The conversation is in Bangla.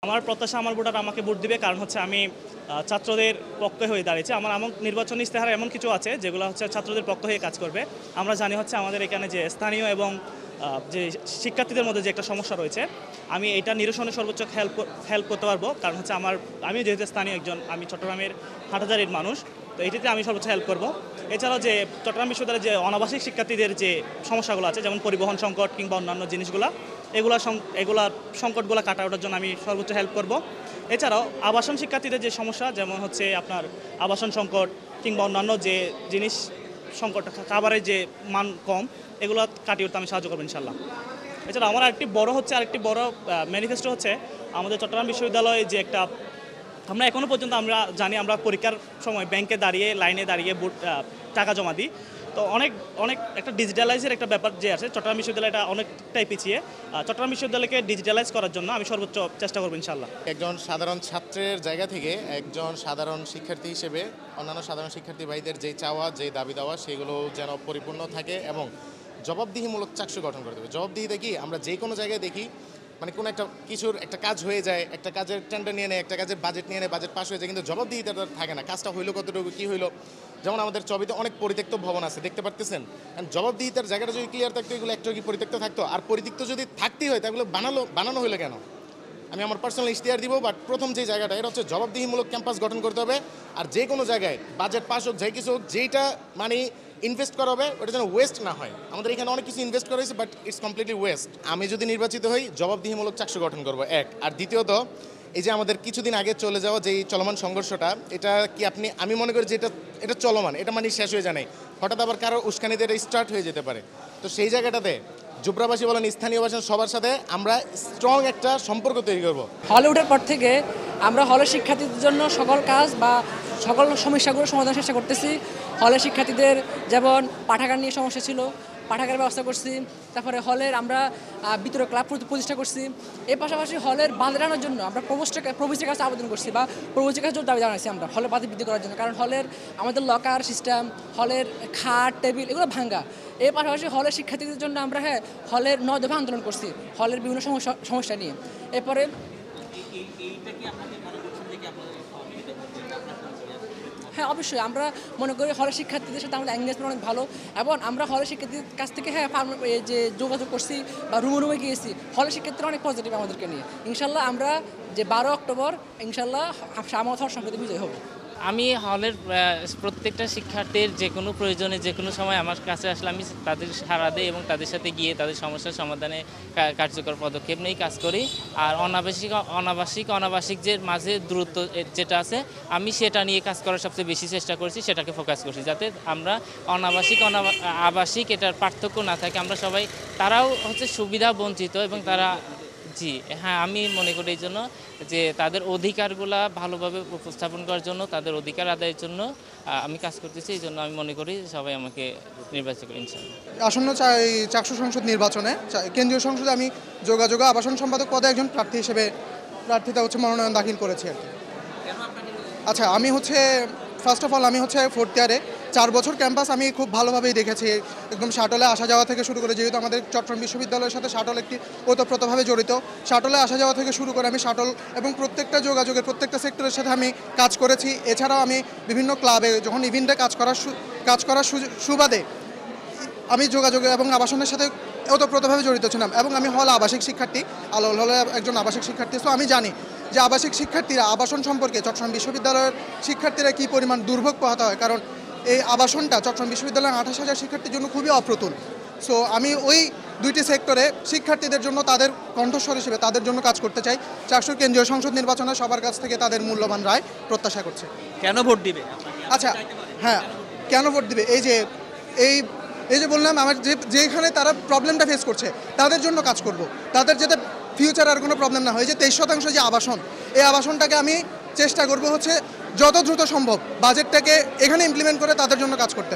আমার প্রত্যাশা আমার ভোটার আমাকে ভোট দিবে, কারণ হচ্ছে আমি ছাত্রদের পক্ষে হয়ে দাঁড়িয়েছি। আমার এমন নির্বাচনী ইশতেহারে এমন কিছু আছে যেগুলো হচ্ছে ছাত্রদের পক্ষে হয়ে কাজ করবে। আমরা জানি হচ্ছে আমাদের এখানে যে স্থানীয় এবং যে শিক্ষার্থীদের মধ্যে যে একটা সমস্যা রয়েছে, আমি এটা নিরসনে সর্বোচ্চ হেল্প করতে পারবো। কারণ হচ্ছে আমি যেহেতু স্থানীয় একজন, আমি চট্টগ্রামের হাটহাজারীর মানুষ, তো এটিতে আমি সর্বোচ্চ হেল্প করব। এছাড়াও যে চট্টগ্রাম বিশ্ববিদ্যালয়ের যে অনাবাসিক শিক্ষার্থীদের যে সমস্যাগুলো আছে, যেমন পরিবহন সংকট কিংবা অন্যান্য জিনিসগুলো, এগুলা সংকটগুলো কাটা ওঠার জন্য আমি সর্বোচ্চ হেল্প করব। এছাড়াও আবাসন শিক্ষার্থীদের যে সমস্যা, যেমন হচ্ছে আপনার আবাসন সংকট কিংবা অন্যান্য যে জিনিস সংকট, খাবারের যে মান কম, এগুলো কাটিয়ে উঠতে আমি সাহায্য করবো ইনশাল্লাহ। এছাড়া আমার আরেকটি বড় ম্যানিফেস্টো হচ্ছে আমাদের চট্টগ্রাম বিশ্ববিদ্যালয়ে যে একটা, আমরা এখনও পর্যন্ত আমরা জানি আমরা পরীক্ষার সময় ব্যাংকে দাঁড়িয়ে লাইনে দাঁড়িয়ে টাকা জমা দিই। তো অনেক একটা ডিজিটালাইজের একটা ব্যাপার যে আছে, চট্টগ্রাম বিশ্ববিদ্যালয়টা অনেকটাই পিছিয়ে। চট্টগ্রাম বিশ্ববিদ্যালয়কে ডিজিটালাইজ করার জন্য আমি সর্বোচ্চ চেষ্টা করবো ইনশাল্লাহ। একজন সাধারণ ছাত্রের জায়গা থেকে একজন সাধারণ শিক্ষার্থী হিসেবে অন্যান্য সাধারণ শিক্ষার্থী ভাইদের যে চাওয়া, যে দাবি দেওয়া, সেগুলো যেন পরিপূর্ণ থাকে এবং জবাবদিহিমূলক চাকসু গঠন করে দেবে। জবাবদিহিতে কি আমরা যে কোনো জায়গায় দেখি, মানে কোনো একটা কিছুর একটা কাজ হয়ে যায়, একটা কাজের টেন্ডার নিয়ে নেয়, একটা কাজের বাজেট নিয়ে নেয়, বাজেট পাস হয়ে যায়, কিন্তু জবাবদিহিতা থাকে না। কাজটা হইলো কতটুকু, কী হইলো। যেমন আমাদের চবিতে অনেক পরিত্যক্ত ভবন আছে, দেখতে পারতেছেন। জবাবদিহিতার জায়গাটা যদি ক্লিয়ার থাকতো, এগুলো একটু কি পরিত্যক্ত থাকতো। আর পরিত্যক্ত যদি থাকতেই হয়, তাহলে বানানো হইলো কেন? আমি আমার পার্সোনাল ইশতেহার দিব, বাট প্রথম যে জায়গাটা, এটা হচ্ছে জবাবদিহিমূলক ক্যাম্পাস গঠন করতে হবে। আর যে কোনো জায়গায় বাজেট পাস হোক, যাই কিছু হোক, যেইটা মানে ইনভেস্ট করা হবে ওটা যেন ওয়েস্ট না হয়। আমাদের এখানে অনেক কিছু ইনভেস্ট করা হয়েছে, বাট ইটস কমপ্লিটলি ওয়েস্ট। আমি যদি নির্বাচিত হই, জবাবদিহিমূলক চাকসু গঠন করবো, এক। আর দ্বিতীয়ত, এই যে আমাদের কিছুদিন আগে চলে যাওয়া যে চলমান সংঘর্ষটা, এটা কি আমি মনে করি যে এটা চলমান, এটা মানে শেষ হয়ে যায় নাই। হঠাৎ আবার কারো উস্কানিতে এটা স্টার্ট হয়ে যেতে পারে। তো সেই জায়গাটাতে জুবরাবাসী বলেন, স্থানীয় বাসী, সবার সাথে আমরা স্ট্রং একটা সম্পর্ক তৈরি করব। হলে ওঠার পর থেকে আমরা হলের শিক্ষার্থীদের জন্য সকল কাজ বা সকল সমস্যাগুলো সমাধানের চেষ্টা করতেছি। হলের শিক্ষার্থীদের যেমন পাঠাগার নিয়ে সমস্যা ছিল, পাঠাগারের ব্যবস্থা করছি। তারপরে হলের আমরা বিতরক ক্লাব প্রতিষ্ঠা করছি। এর পাশাপাশি হলের বাঁধ আনার জন্য আমরা প্রভোস্টের কাছে আবেদন করছি বা প্রভোস্টের কাছে দাবি জানাচ্ছি আমরা হলের বাঁধ বৃদ্ধি করার জন্য। কারণ হলের আমাদের লকার সিস্টেম, হলের খাট টেবিল, এগুলো ভাঙ্গা। এর পাশাপাশি হলের শিক্ষার্থীদের জন্য আমরা হলের 9 দফা আন্দোলন করছি হলের বিভিন্ন সমস্যা নিয়ে। এরপরে হ্যাঁ, অবশ্যই আমরা মনে করি হলের শিক্ষার্থীদের সাথে আমাদের এঙ্গেজমেন্ট অনেক ভালো, এবং আমরা হলের শিক্ষার্থীদের কাছ থেকে যে যোগাযোগ করছি বা রুমে গিয়েছি, হলের শিক্ষার্থীরা অনেক পজিটিভ আমাদেরকে নিয়ে। ইনশাল্লাহ আমরা যে 12 অক্টোবর ইনশাল্লাহ আমার হল সম্প্রতি বিজয় হব। আমি হলের প্রত্যেকটা শিক্ষার্থীর যে কোনো প্রয়োজনে যে কোনো সময় আমার কাছে আসলে আমি তাদের সাড়া দিই এবং তাদের সাথে গিয়ে তাদের সমস্যার সমাধানে কার্যকর পদক্ষেপ নিয়েই কাজ করি। আর অনাবাসিক যে মাঝে দূরত্ব যেটা আছে, আমি সেটা নিয়ে কাজ করার সবচেয়ে বেশি চেষ্টা করছি, সেটাকে ফোকাস করছি, যাতে আমরা আবাসিক এটার পার্থক্য না থাকে। আমরা সবাই, তারাও হচ্ছে সুবিধা বঞ্চিত এবং তারা জি হ্যাঁ, আমি মনে করি এই জন্য যে তাদের অধিকারগুলা ভালোভাবে উপস্থাপন করার জন্য, তাদের অধিকার আদায়ের জন্য আমি কাজ করতেছি। এই জন্য আমি মনে করি সবাই আমাকে নির্বাচিত করেন। আসন্ন চাকসু সংসদ নির্বাচনে কেন্দ্রীয় সংসদে আমি যোগাযোগ আবাসন সম্পাদক পদে একজন প্রার্থী হিসেবে মনোনয়ন দাখিল করেছি আর কি। আচ্ছা, আমি ফার্স্ট অফ অল আমি 4th ইয়ারে 4 বছর ক্যাম্পাস আমি খুব ভালোভাবেই দেখেছি। একদম শাটলে আসা যাওয়া থেকে শুরু করে, যেহেতু আমাদের চট্টগ্রাম বিশ্ববিদ্যালয়ের সাথে শাটল একটি ওতপ্রোতভাবে জড়িত, শাটলে আসা যাওয়া থেকে শুরু করে আমি শাটল এবং প্রত্যেকটা যোগাযোগের প্রত্যেকটা সেক্টরের সাথে আমি কাজ করেছি। এছাড়াও আমি বিভিন্ন ক্লাবে যখন ইভেন্টে কাজ করার সুবাদে আমি যোগাযোগ এবং আবাসনের সাথে ওতপ্রোতভাবে জড়িত ছিলাম। এবং আমি আবাসিক শিক্ষার্থী, হলে একজন আবাসিক শিক্ষার্থী। তো আমি জানি যে আবাসিক শিক্ষার্থীরা আবাসন সম্পর্কে চট্টগ্রাম বিশ্ববিদ্যালয়ের শিক্ষার্থীরা কী পরিমাণ দুর্ভোগ পোহাতে হয়, কারণ এই আবাসনটা চট্টগ্রাম বিশ্ববিদ্যালয়ের 28,000 শিক্ষার্থীর জন্য খুবই অপ্রতুল। সো আমি ওই দুইটি সেক্টরে শিক্ষার্থীদের জন্য তাদের কণ্ঠস্বর হিসেবে তাদের জন্য কাজ করতে চাই। চাকসুর কেন্দ্রীয় সংসদ নির্বাচনে সবার কাছ থেকে তাদের মূল্যবান রায় প্রত্যাশা করছে। কেন ভোট দিবে? আচ্ছা হ্যাঁ, কেন ভোট দিবে, এই যে বললাম, আমার যেখানে তারা প্রবলেমটা ফেস করছে তাদের জন্য কাজ করব। তাদের যাতে ফিউচার আর কোনো প্রবলেম না হয়। যে 23% যে আবাসন, এই আবাসনটাকে আমি চেষ্টা করব যত দ্রুত সম্ভব বাজেটটাকে এখানে ইমপ্লিমেন্ট করে তাদের জন্য কাজ করতে।